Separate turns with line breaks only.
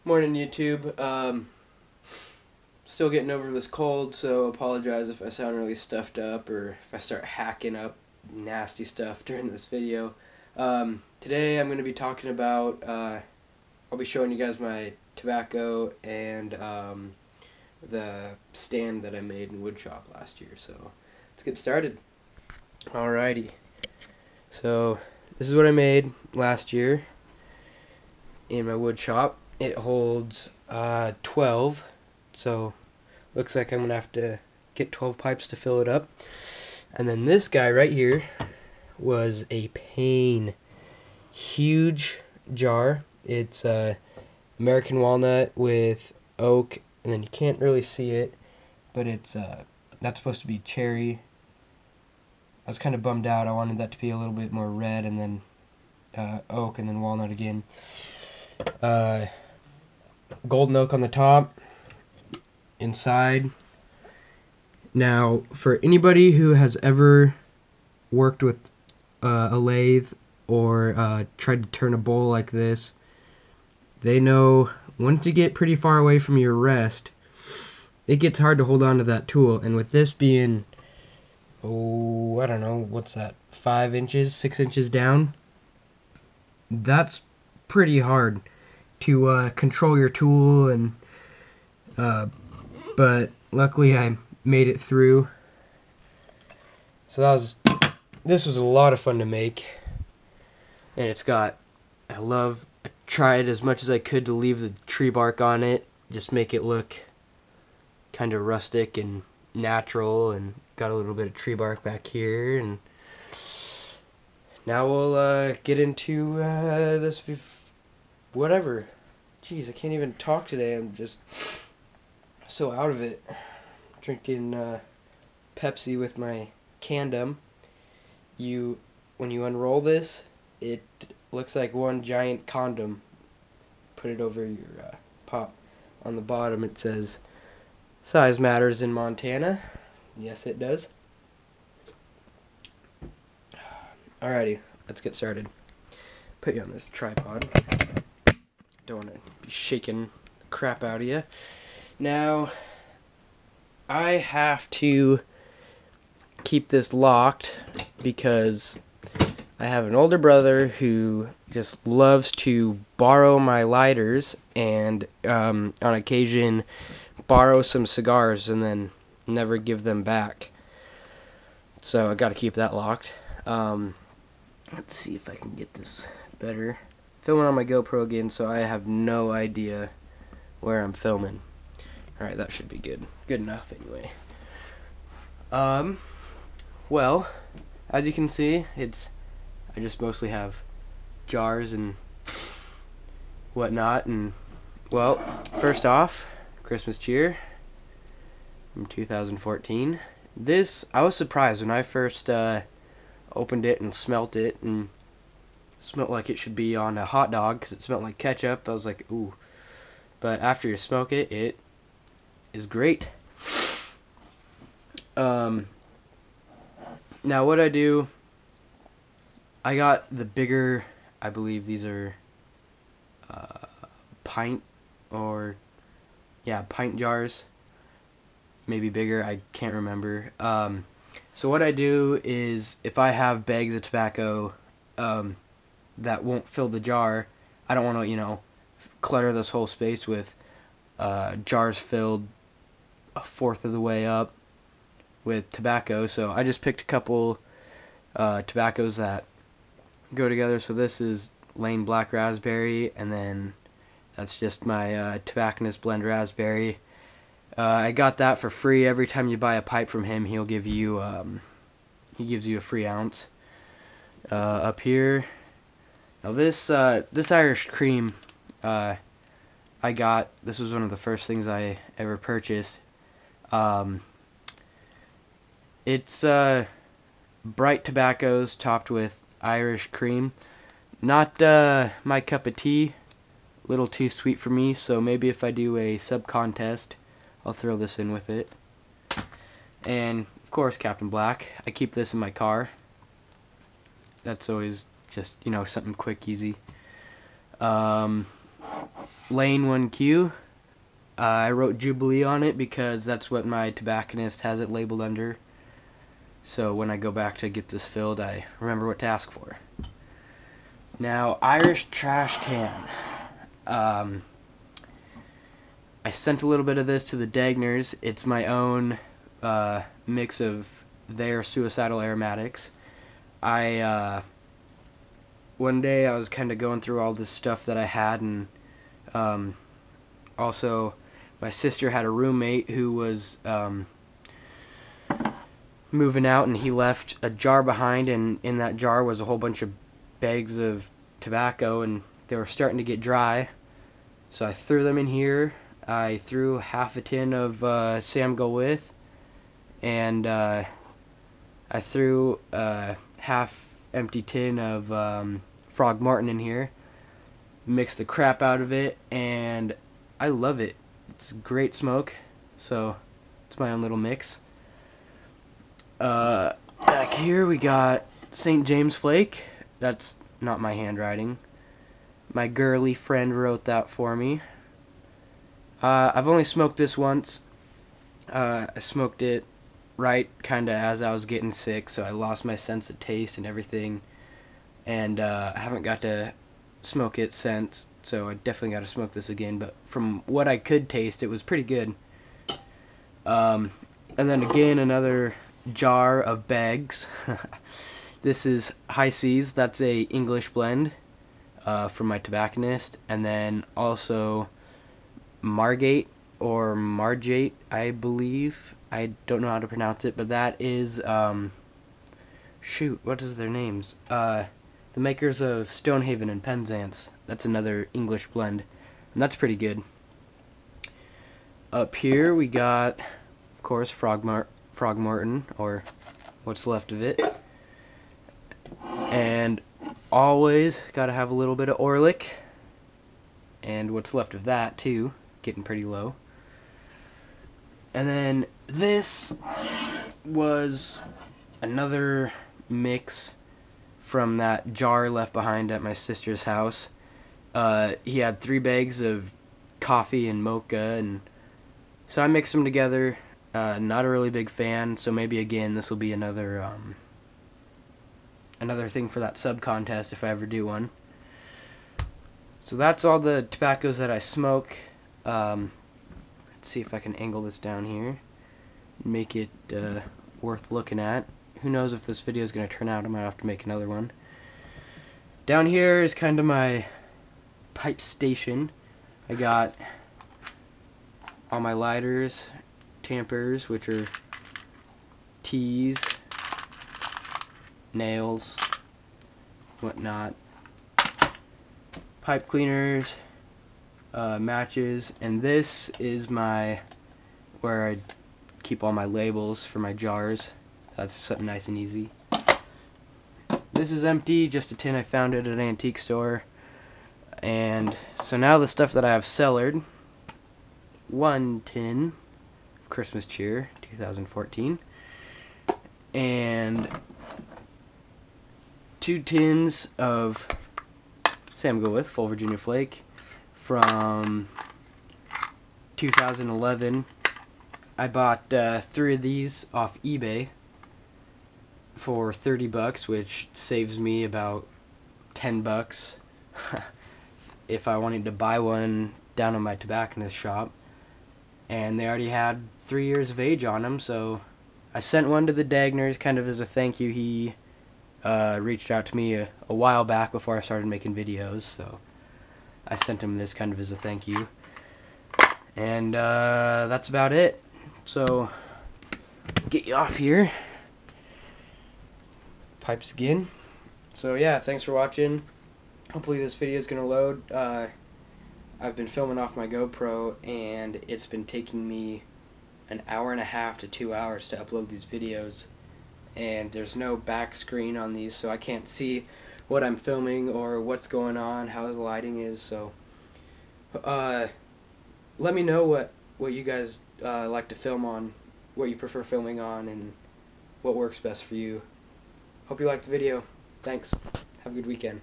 Morning, YouTube. Still getting over this cold, so apologize if I sound really stuffed up or if I start hacking up nasty stuff during this video. Today I'm going to be talking about, I'll be showing you guys my tobacco and the stand that I made in woodshop last year. So let's get started. Alrighty. So this is what I made last year in my wood shop. It holds 12, so looks like I'm gonna have to get 12 pipes to fill it up. And then this guy right here was a pain. Huge jar. It's American walnut with oak, and then you can't really see it, but it's that's supposed to be cherry. I was kind of bummed out. I wanted that to be a little bit more red, and then oak, and then walnut again. Golden oak on the top, inside. Now, for anybody who has ever worked with a lathe or tried to turn a bowl like this, they know once you get pretty far away from your rest, it gets hard to hold on to that tool. And with this being, oh, I don't know, what's that, 5 inches, 6 inches down, that's pretty hard to control your tool, and but luckily I made it through. So this was a lot of fun to make, and I tried as much as I could to leave the tree bark on it, just make it look kind of rustic and natural, and got a little bit of tree bark back here. And now we'll get into this whatever. Jeez, I can't even talk today. I'm just so out of it. Drinking Pepsi with my Candom. When you unroll this, it looks like one giant condom. Put it over your pop. On the bottom it says, "Size matters in Montana." Yes, it does. Alrighty, let's get started. Put you on this tripod. Don't want to be shaking the crap out of you. Now, I have to keep this locked because I have an older brother who just loves to borrow my lighters and on occasion borrow some cigars and then never give them back. So I got to keep that locked. Let's see if I can get this better. Filming on my GoPro again, so I have no idea where I'm filming. Alright, that should be good. Good enough, anyway. Well, as you can see, I just mostly have jars and whatnot. And, well, first off, Christmas cheer from 2014. I was surprised when I first opened it and smelt it, and smelled like it should be on a hot dog because it smelled like ketchup. I was like, ooh. But after you smoke it, it is great. Now what I do, I got the bigger, I believe these are pint jars. Maybe bigger, I can't remember. So what I do is, if I have bags of tobacco that won't fill the jar, I don't want to, clutter this whole space with jars filled a fourth of the way up with tobacco. So I just picked a couple tobaccos that go together. So this is Lane Black Raspberry, and then that's just my Tobacconist Blend Raspberry. I got that for free. Every time you buy a pipe from him, he gives you a free ounce. Up here, now this Irish cream, this was one of the first things I ever purchased. It's bright tobaccos topped with Irish cream. Not my cup of tea. A little too sweet for me, so maybe if I do a sub contest, I'll throw this in with it. And of course, Captain Black. I keep this in my car. That's always just, something quick, easy. Lane 1Q. I wrote Jubilee on it because that's what my tobacconist has it labeled under. So when I go back to get this filled, I remember what to ask for. Now, Irish trash can. I sent a little bit of this to the Dagners. It's my own mix of their suicidal aromatics. One day I was kind of going through all this stuff that I had, and also my sister had a roommate who was moving out, and he left a jar behind, and in that jar was a whole bunch of bags of tobacco, and they were starting to get dry. So I threw them in here. I threw half a tin of Sam Go With, and I threw a half empty tin of Frog Martin in here. Mixed the crap out of it, and I love it. It's great smoke, so it's my own little mix. Back here we got St. James Flake. That's not my handwriting. My girly friend wrote that for me. I've only smoked this once. I smoked it right kind of as I was getting sick, so I lost my sense of taste and everything. And I haven't got to smoke it since, so I definitely got to smoke this again. But from what I could taste, it was pretty good. And then again, another jar of bags. This is High Seas. That's a English blend from my tobacconist. And then also Margate or Margate, I believe. I don't know how to pronounce it, but that is shoot, what is their names? The makers of Stonehaven and Penzance. That's another English blend, and that's pretty good. Up here we got, of course, Frog Martin, or what's left of it. And always gotta have a little bit of Orlick, and what's left of that too, getting pretty low. And then this was another mix from that jar left behind at my sister's house. He had 3 bags of coffee and mocha, and so I mixed them together. Not a really big fan, so maybe again this will be another thing for that sub contest if I ever do one. So that's all the tobaccos that I smoke. Let's see if I can angle this down here, make it worth looking at. Who knows if this video is going to turn out? I might have to make another one. Down here is kind of my pipe station. I got all my lighters, tampers, which are teas, nails, whatnot, pipe cleaners, matches, and this is where I keep all my labels for my jars. That's something nice and easy. This is empty, just a tin I found at an antique store. And so now the stuff that I have cellared: 1 tin of Christmas Cheer 2014, and 2 tins of Sam Go With Full Virginia Flake from 2011. I bought 3 of these off eBay for $30, which saves me about $10 if I wanted to buy one down in my tobacconist shop. And they already had 3 years of age on them, so I sent one to the Dagners kind of as a thank you. He reached out to me a while back before I started making videos, so I sent him this kind of as a thank you. And that's about it. So get you off here. Pipes again. So yeah, thanks for watching. Hopefully this video is gonna load. I've been filming off my GoPro, and it's been taking me an hour and a half to 2 hours to upload these videos, and there's no back screen on these, so I can't see what I'm filming or what's going on, how the lighting is. So let me know what you guys like to film on, what you prefer filming on, and what works best for you. Hope you liked the video. Thanks. Have a good weekend.